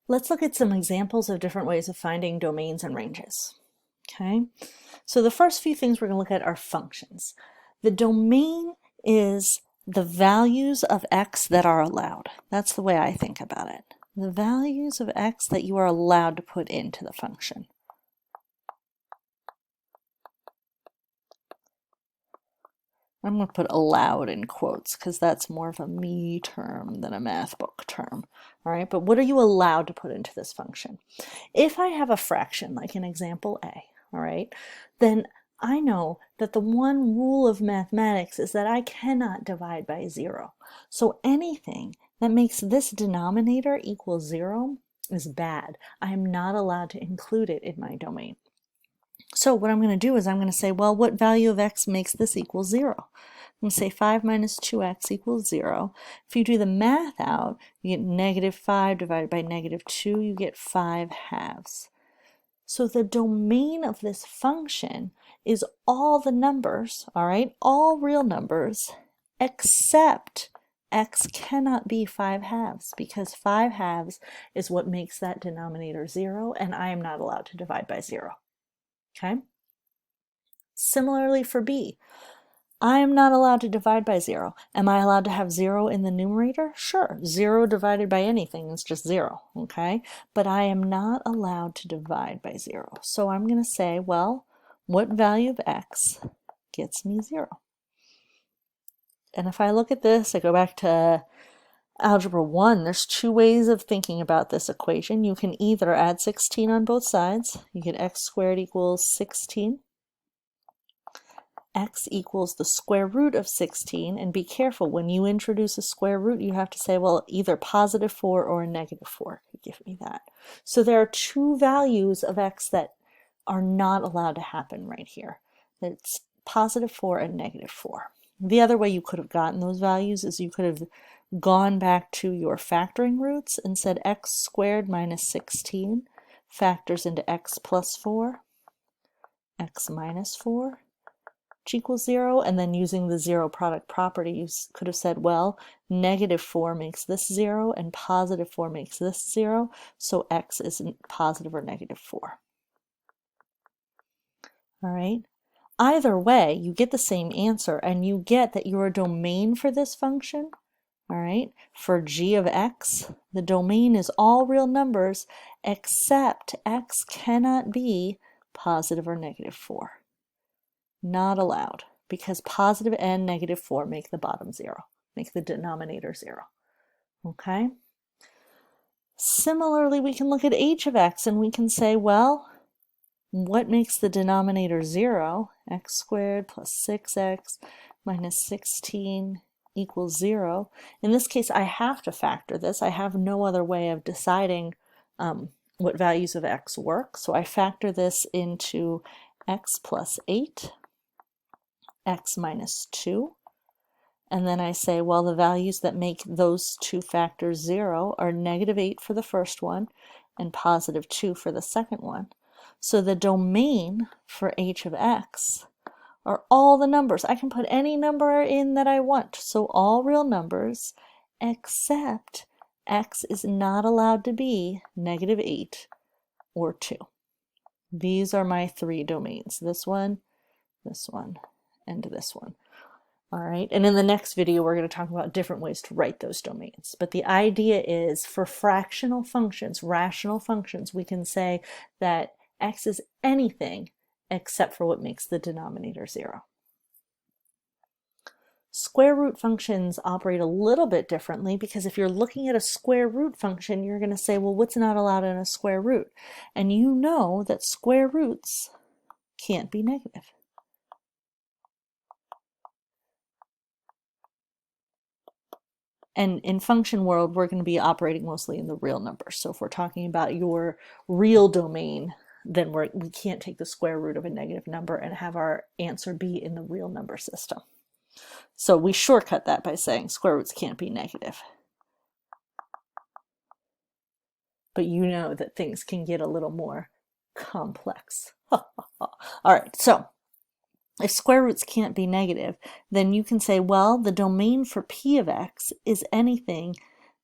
Let's look at some examples of different ways of finding domains and ranges. Okay, so the first few things we're going to look at are functions. The domain is the values of x that are allowed. That's the way I think about it. The values of x that you are allowed to put into the function. I'm going to put allowed in quotes because that's more of a me term than a math book term. All right, but what are you allowed to put into this function? If I have a fraction, like in example A, all right, then I know that the one rule of mathematics is that I cannot divide by 0. So anything that makes this denominator equal 0 is bad. I am not allowed to include it in my domain. So what I'm going to do is I'm going to say, well, what value of x makes this equal 0? I'm going to say 5 minus 2x equals 0. If you do the math out, you get negative 5 divided by negative 2, you get 5 halves. So the domain of this function is all the numbers, all right, all real numbers, except x cannot be 5 halves because 5 halves is what makes that denominator 0, and I am not allowed to divide by 0. Okay? Similarly for b, I am not allowed to divide by 0. Am I allowed to have 0 in the numerator? Sure, 0 divided by anything is just 0, okay? But I am not allowed to divide by 0. So I'm going to say, well, what value of x gets me 0? And if I look at this, I go back to Algebra 1, there's two ways of thinking about this equation. You can either add 16 on both sides. You get x squared equals 16. X equals the square root of 16, and be careful, when you introduce a square root, you have to say, well, either positive 4 or a negative 4 could give me that. So there are two values of x that are not allowed to happen right here. It's positive 4 and negative 4. The other way you could have gotten those values is you could have gone back to your factoring roots and said x squared minus 16 factors into x plus 4, x minus 4, which equals 0, and then using the zero product property, you could have said, well, negative 4 makes this 0, and positive 4 makes this 0, so x is positive or negative 4. All right? Either way, you get the same answer, and you get that your domain for this function, all right, for g of x, the domain is all real numbers except x cannot be positive or negative 4. Not allowed, because positive and negative 4 make the bottom 0, make the denominator 0. Okay? Similarly, we can look at h of x and we can say, well, what makes the denominator 0? X squared plus 6x minus 16 equals 0. In this case, I have to factor this. I have no other way of deciding what values of x work. So I factor this into x plus 8, x minus 2, and then I say, well, the values that make those two factors 0 are negative 8 for the first one and positive 2 for the second one. So the domain for h of x are all the numbers. I can put any number in that I want, so all real numbers, except x is not allowed to be negative 8 or 2. These are my three domains, this one, and this one. All right, and in the next video, we're going to talk about different ways to write those domains. But the idea is for fractional functions, rational functions, we can say that x is anything except for what makes the denominator 0. Square root functions operate a little bit differently because if you're looking at a square root function, you're going to say, well, what's not allowed in a square root? And you know that square roots can't be negative. And in function world, we're going to be operating mostly in the real numbers. So if we're talking about your real domain, then we can't take the square root of a negative number and have our answer be in the real number system. So we shortcut that by saying square roots can't be negative. But you know that things can get a little more complex. All right, so if square roots can't be negative, then you can say, well, the domain for p of x is anything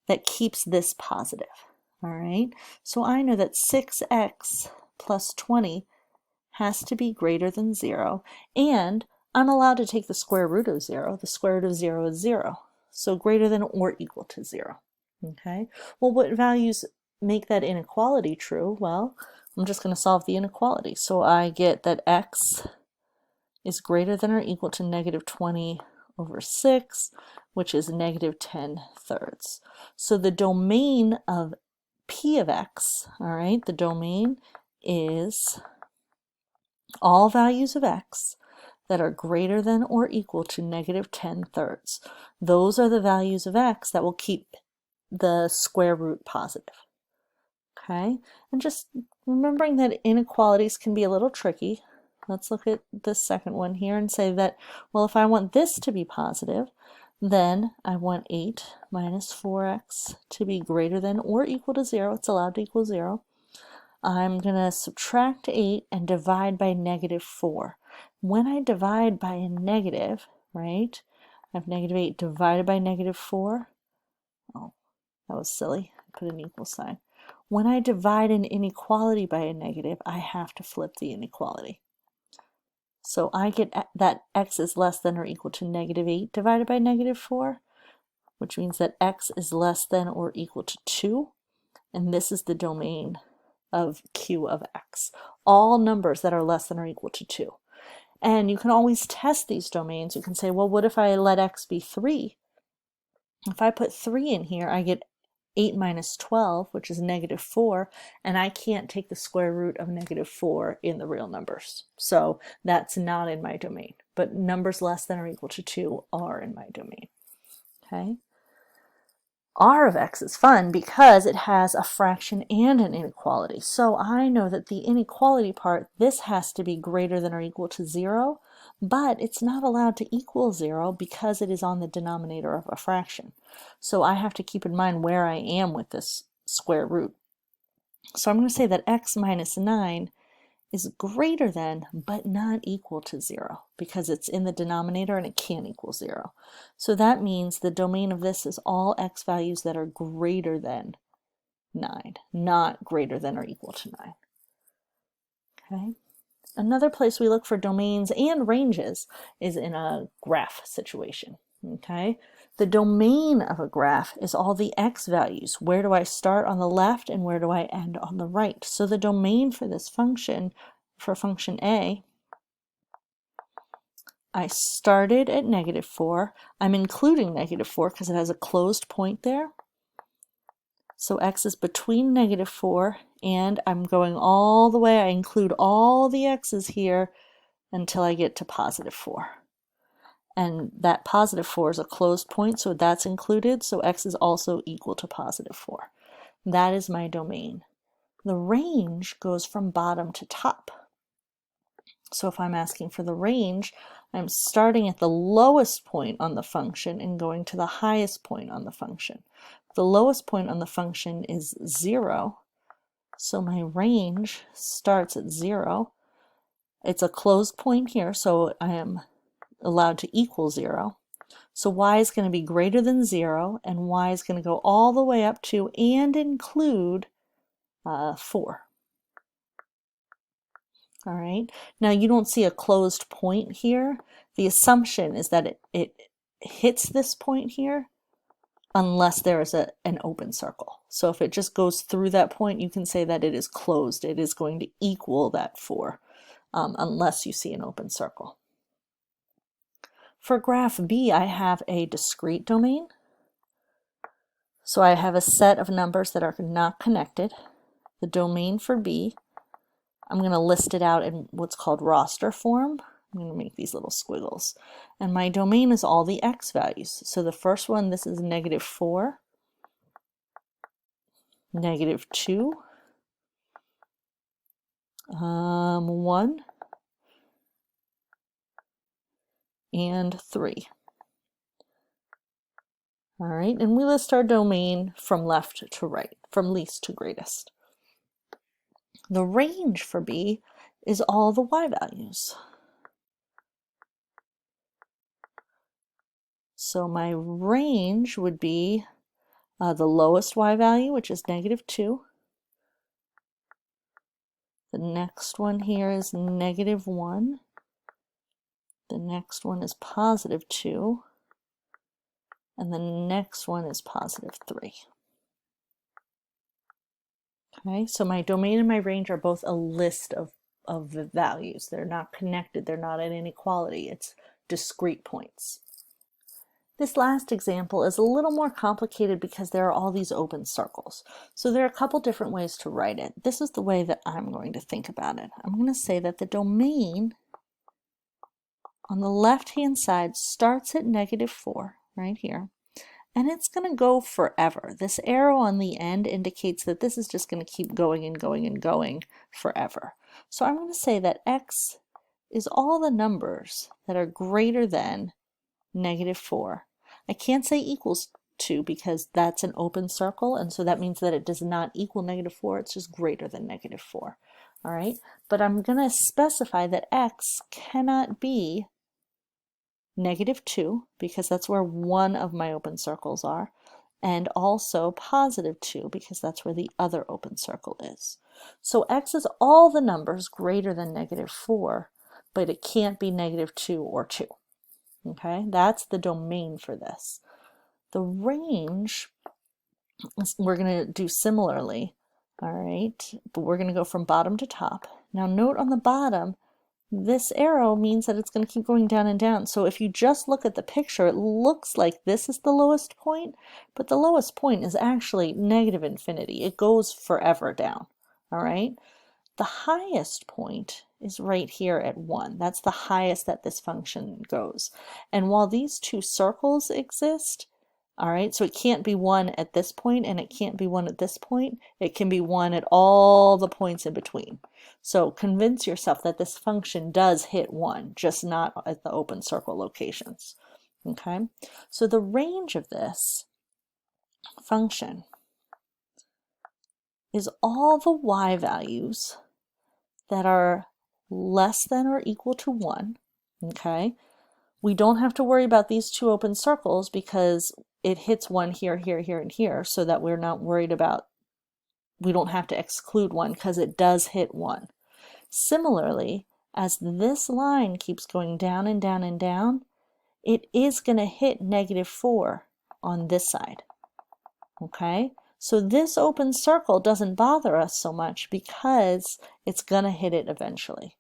that keeps this positive. All right, so I know that 6x plus 20 has to be greater than 0, and I'm allowed to take the square root of 0. The square root of 0 is 0, so greater than or equal to 0. Okay, well, what values make that inequality true? Well, I'm just going to solve the inequality. So I get that x is greater than or equal to negative 20 over 6, which is negative 10 thirds. So the domain of p of x, all right, the domain is all values of x that are greater than or equal to negative 10 thirds. Those are the values of x that will keep the square root positive. Okay, and just remembering that inequalities can be a little tricky. Let's look at the second one here and say that, well, if I want this to be positive, then I want 8 minus 4x to be greater than or equal to 0. It's allowed to equal 0. I'm going to subtract 8 and divide by negative 4. When I divide by a negative, right, I have negative 8 divided by negative 4. Oh, that was silly. I put an equal sign. When I divide an inequality by a negative, I have to flip the inequality. So I get that x is less than or equal to negative 8 divided by negative 4, which means that x is less than or equal to 2, and this is the domain of q of x. All numbers that are less than or equal to 2. And you can always test these domains. You can say, well, what if I let x be 3? If I put 3 in here, I get 8 minus 12, which is negative 4, and I can't take the square root of negative 4 in the real numbers. So that's not in my domain, but numbers less than or equal to 2 are in my domain. Okay. R of x is fun because it has a fraction and an inequality. So I know that the inequality part, this has to be greater than or equal to 0, but it's not allowed to equal 0 because it is on the denominator of a fraction. So I have to keep in mind where I am with this square root. So I'm going to say that x minus 9 is greater than, but not equal to 0, because it's in the denominator and it can't equal 0. So that means the domain of this is all x values that are greater than 9, not greater than or equal to 9. Okay. Another place we look for domains and ranges is in a graph situation. Okay. The domain of a graph is all the x values. Where do I start on the left and where do I end on the right? So the domain for this function, for function a, I started at negative 4. I'm including negative 4 because it has a closed point there. So x is between negative 4 and I'm going all the way. I include all the x's here until I get to positive 4. And that positive 4 is a closed point, so that's included. So x is also equal to positive 4. That is my domain. The range goes from bottom to top. So if I'm asking for the range, I'm starting at the lowest point on the function and going to the highest point on the function. The lowest point on the function is 0, so my range starts at 0. It's a closed point here, so I am allowed to equal 0. So y is going to be greater than 0, and y is going to go all the way up to and include 4. All right, now you don't see a closed point here. The assumption is that it hits this point here unless there is an open circle. So if it just goes through that point, you can say that it is closed. It is going to equal that 4 unless you see an open circle. For graph B, I have a discrete domain. So I have a set of numbers that are not connected. The domain for B, I'm going to list it out in what's called roster form. I'm going to make these little squiggles. And my domain is all the x values. So the first one, this is negative 4, negative 2, 1, and 3. All right, and we list our domain from left to right, from least to greatest. The range for B is all the y values. So my range would be the lowest y value, which is -2. The next one here is -1. The next one is +2. And the next one is +3. Okay, so my domain and my range are both a list of the values. They're not connected. They're not at inequality. It's discrete points. This last example is a little more complicated because there are all these open circles. So there are a couple different ways to write it. This is the way that I'm going to think about it. I'm going to say that the domain on the left-hand side starts at -4, right here. And it's going to go forever. This arrow on the end indicates that this is just going to keep going and going and going forever. So I'm going to say that x is all the numbers that are greater than -4. I can't say equals 2 because that's an open circle, and so that means that it does not equal -4, it's just greater than -4. All right, but I'm going to specify that x cannot be -2 because that's where one of my open circles are, and also +2 because that's where the other open circle is. So x is all the numbers greater than -4, but it can't be -2 or 2. Okay, that's the domain for this. The range, we're going to do similarly, all right, but we're going to go from bottom to top. Now note on the bottom, this arrow means that it's going to keep going down and down. So if you just look at the picture, it looks like this is the lowest point, but the lowest point is actually -infinity. It goes forever down, all right? The highest point is right here at 1. That's the highest that this function goes. And while these two circles exist, all right, so it can't be 1 at this point and it can't be 1 at this point. It can be 1 at all the points in between. So convince yourself that this function does hit 1, just not at the open circle locations. Okay, so the range of this function is all the y values that are less than or equal to 1. Okay, we don't have to worry about these two open circles because it hits 1 here, here, here, and here, so that we're not worried about, we don't have to exclude 1 because it does hit 1. Similarly, as this line keeps going down and down and down, it is going to hit -4 on this side. Okay, so this open circle doesn't bother us so much because it's going to hit it eventually.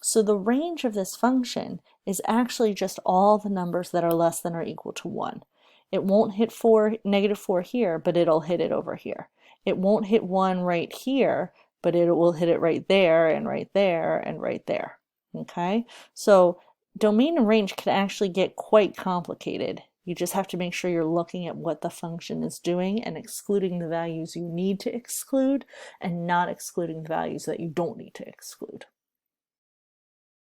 So the range of this function is actually just all the numbers that are less than or equal to 1. It won't hit -4 here, but it'll hit it over here. It won't hit 1 right here, but it will hit it right there and right there and right there. Okay, so domain and range can actually get quite complicated. You just have to make sure you're looking at what the function is doing and excluding the values you need to exclude and not excluding the values that you don't need to exclude.